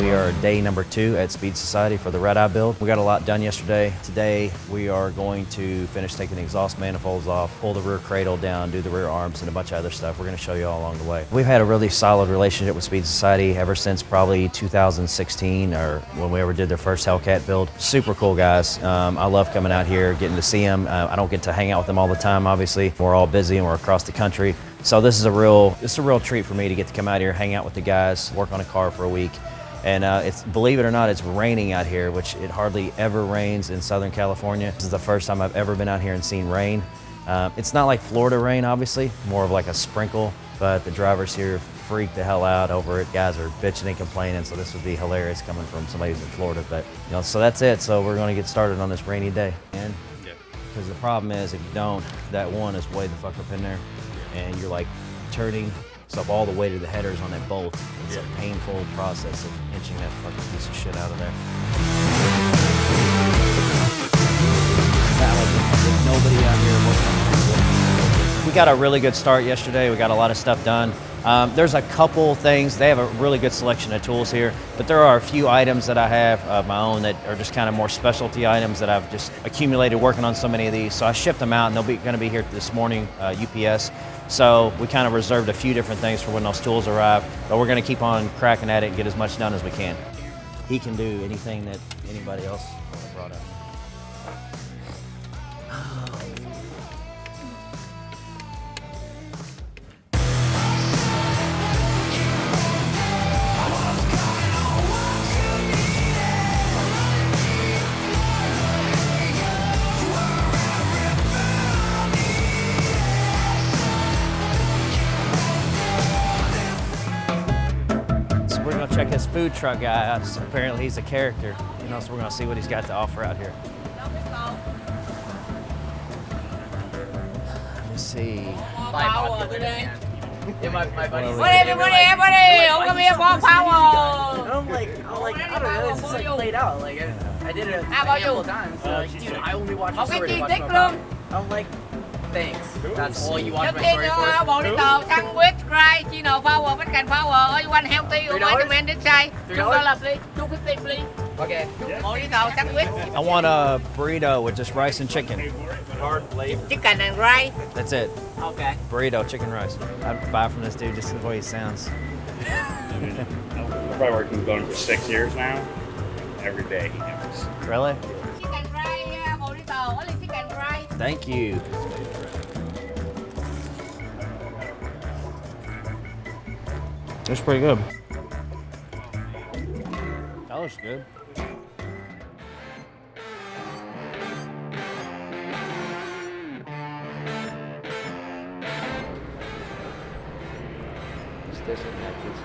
We are day number 2 at Speed Society for the Redeye build. We got a lot done yesterday. Today we are going to finish taking the exhaust manifolds off, pull the rear cradle down, do the rear arms, and a bunch of other stuff. We're going to show you all along the way. We've had a really solid relationship with Speed Society ever since probably 2016 or when we ever did their first Hellcat build. Super cool guys. I love coming out here, getting to see them. I don't get to hang out with them all the time, obviously. We're all busy and we're across the country. So this is a real treat for me to get to come out here, hang out with the guys, work on a car for a week. And believe it or not, it's raining out here, which it hardly ever rains in Southern California. This is the first time I've ever been out here and seen rain. It's not like Florida rain, obviously, more of like a sprinkle, but the drivers here freak the hell out over it. Guys are bitching and complaining, so this would be hilarious coming from somebody who's in Florida. But so that's it. So we're going to get started on this rainy day. And because the problem is, if you don't, that one is way the fuck up in there, and you're like turning stuff all the way to the headers on that bolt. It's a painful process of inching that fucking piece of shit out of there. There's nobody out here working on it. We got a really good start yesterday. We got a lot of stuff done. There's a couple things. They have a really good selection of tools here, but there are a few items that I have of my own that are just kind of more specialty items that I've just accumulated working on so many of these. So I shipped them out, and they're going to be here this morning, UPS. So we kind of reserved a few different things for when those tools arrive, but we're going to keep on cracking at it and get as much done as we can. He can do anything that anybody else brought up. We're gonna check this food truck guy out. So apparently he's a character, so we're gonna see what he's got to offer out here. Let me see. My buddy. I'm like, I don't know, it's just like played out. Like, I did it a couple times. Dude, I only watch your story to watch my power. I'm like, thanks. That's all you watch my story for? Monitor, sandwich, rice, power, bánh canh power, all you want healthy, or recommended say. $2 please, $2.50 please. Okay. Monitor, sandwich. I want a burrito with just rice and chicken. Chicken and rice. That's it. Okay. Burrito, chicken, rice. I'd buy from this dude just the way he sounds. I've probably worked with him for 6 years now. Every day he comes. Really? Chicken rice, monitor, only chicken rice. Thank you. That's pretty good. That looks good.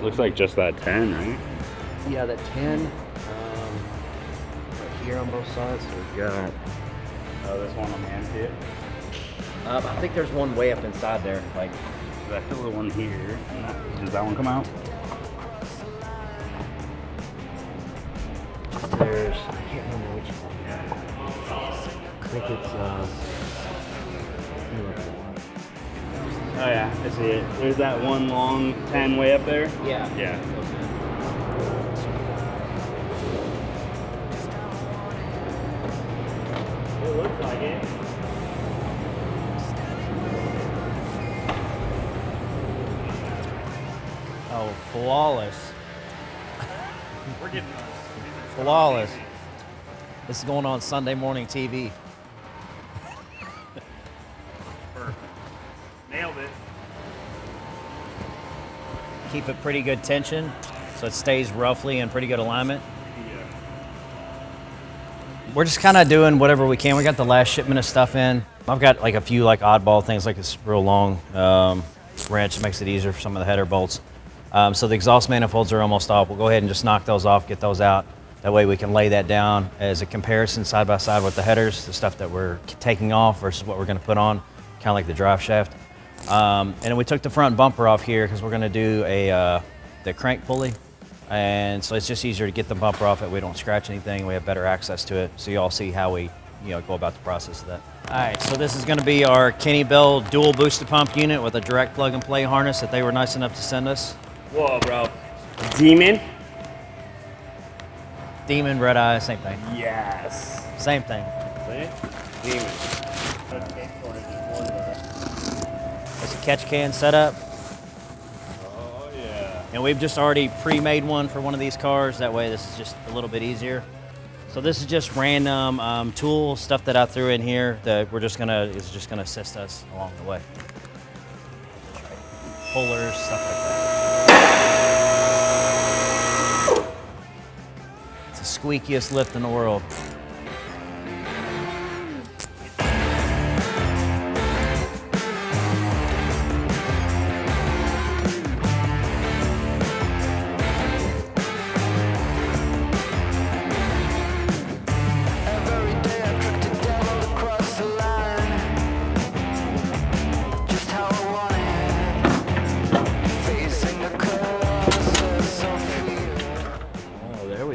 Looks like just that 10, right? Yeah, that 10. Right here on both sides. So we've got. Oh, this one on the end here. I think there's one way up inside there. Like, I feel the one here. Does that one come out? There's. I can't remember which one. I think it's. Oh yeah, I see it. There's that one long 10 way up there. Yeah. Yeah. It looks like it. Oh, flawless. We're getting Flawless. This is going on Sunday morning TV. Perfect. Nailed it. Keep it pretty good tension so it stays roughly in pretty good alignment. We're just kind of doing whatever we can. We got the last shipment of stuff in. I've got like a few like oddball things, like this real long wrench that makes it easier for some of the header bolts. So the exhaust manifolds are almost off. We'll go ahead and just knock those off, get those out. That way we can lay that down as a comparison side by side with the headers, the stuff that we're taking off versus what we're gonna put on, kind of like the drive shaft. And then we took the front bumper off here because we're gonna do the crank pulley. And so it's just easier to get the bumper off it. We don't scratch anything. We have better access to it. So you all see how we go about the process of that. All right, so this is gonna be our Kenny Bell dual boosted pump unit with a direct plug and play harness that they were nice enough to send us. Whoa, bro. Demon. Demon, Redeye, same thing. Yes. Same thing. See? Demon. It's a catch can setup. Oh, yeah. And we've just already pre-made one for one of these cars. That way this is just a little bit easier. So this is just random tool stuff that I threw in here that is just gonna assist us along the way. Pullers, stuff like that. It's the squeakiest lift in the world.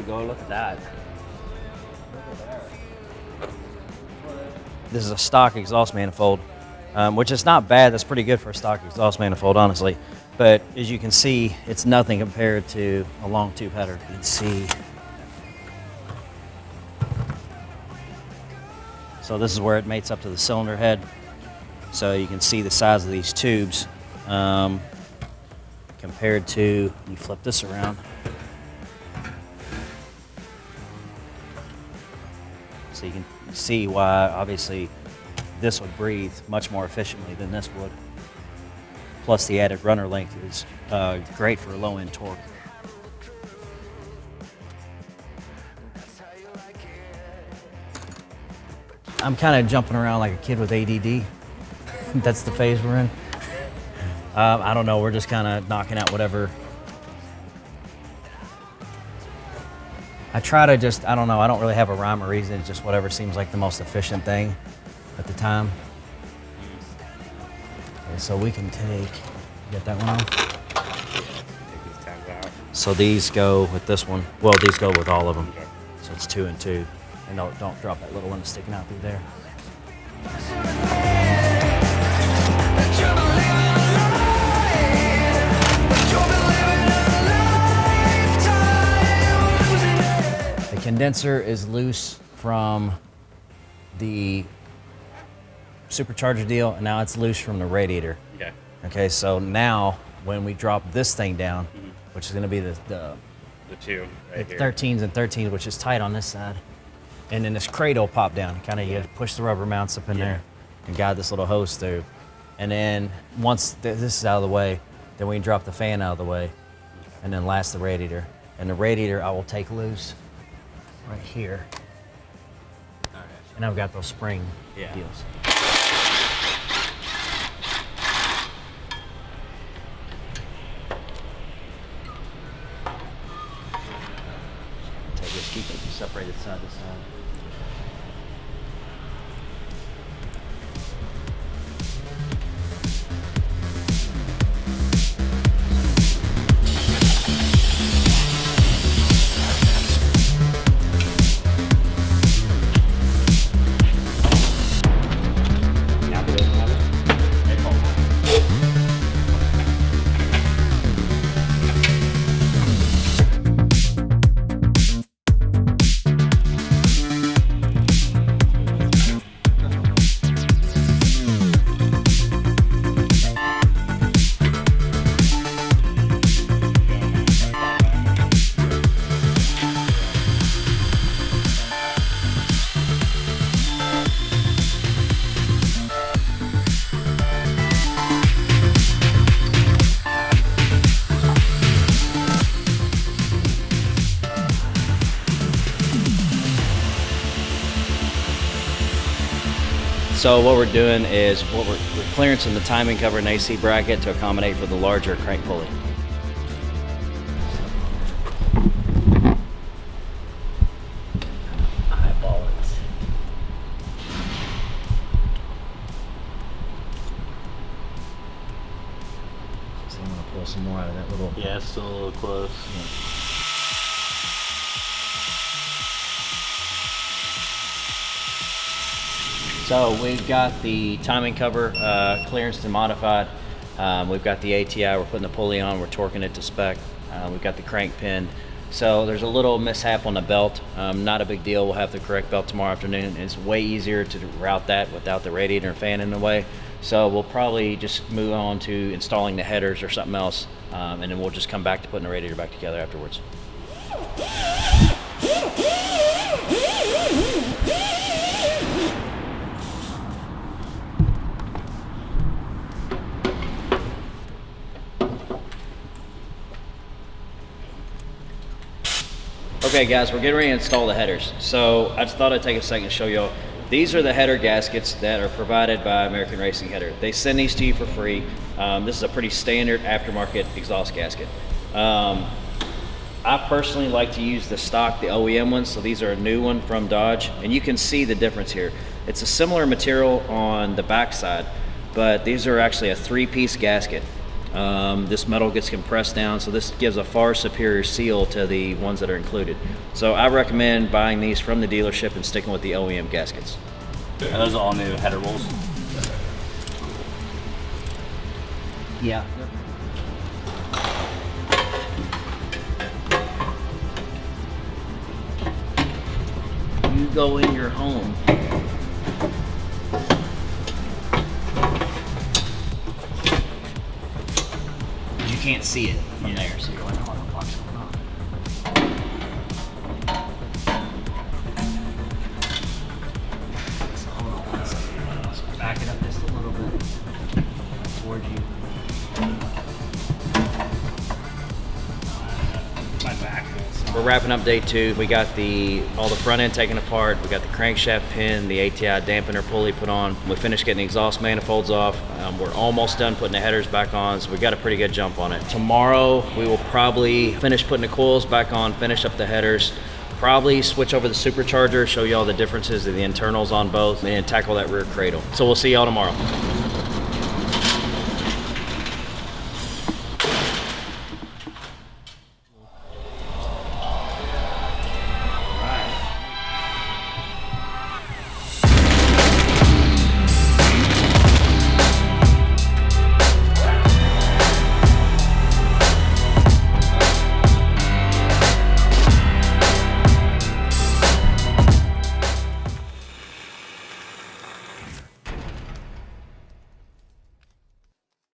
Look at that. This is a stock exhaust manifold, which is not bad. That's pretty good for a stock exhaust manifold, honestly. But as you can see, it's nothing compared to a long tube header. You can see. So this is where it mates up to the cylinder head. So you can see the size of these tubes compared to, let me flip this around. So you can see why, obviously, this would breathe much more efficiently than this would. Plus, the added runner length is great for low-end torque. I'm kind of jumping around like a kid with ADD. That's the phase we're in. I don't know, we're just kind of knocking out whatever. I try to just, I don't know, I don't really have a rhyme or reason. It's just whatever seems like the most efficient thing at the time. Okay, so we can get that one off. Take these tabs out. So these go with this one. Well, these go with all of them. So it's 2 and 2. And don't drop that little one sticking out through there. The condenser is loose from the supercharger deal, and now it's loose from the radiator. Okay. Okay, so now when we drop this thing down, which is going to be the 2 right here. 13s and 13s, which is tight on this side, and then this crate will pop down. Kind of you push the rubber mounts up in there and guide this little hose through. And then once this is out of the way, then we can drop the fan out of the way, and then last the radiator. And the radiator I will take loose right here. All right. And I've got those spring deals. Take this, keep it separated side to side. So what we're doing is we're clearancing the timing cover and AC bracket to accommodate for the larger crank pulley. Eyeball it. So I'm gonna pull some more out of that little. Yeah, it's still a little close. So we've got the timing cover clearance and modified. We've got the ATI, we're putting the pulley on, we're torquing it to spec. We've got the crank pin So there's a little mishap on the belt. Not a big deal. We'll have the correct belt tomorrow afternoon. It's way easier to route that without the radiator and fan in the way. So we'll probably just move on to installing the headers or something else, and then we'll just come back to putting the radiator back together afterwards. Okay guys, we're getting ready to install the headers. So I just thought I'd take a second to show y'all. These are the header gaskets that are provided by American Racing Header. They send these to you for free. This is a pretty standard aftermarket exhaust gasket. I personally like to use the stock, the OEM ones. So these are a new one from Dodge, and you can see the difference here. It's a similar material on the backside, but these are actually a 3-piece gasket. This metal gets compressed down, so this gives a far superior seal to the ones that are included. So I recommend buying these from the dealership and sticking with the OEM gaskets. And those are all new header rolls. Yeah. You go in your home. You can't see it from there, so you're like, oh, what's going on? So hold on one second. So back it up just a little bit towards you. My back. We're wrapping up day 2. We got all the front end taken apart. We got the crankshaft pin, the ATI dampener pulley put on. We finished getting the exhaust manifolds off. We're almost done putting the headers back on, so we got a pretty good jump on it. Tomorrow, we will probably finish putting the coils back on, finish up the headers, probably switch over the supercharger, show you all the differences of the internals on both, and tackle that rear cradle. So we'll see y'all tomorrow.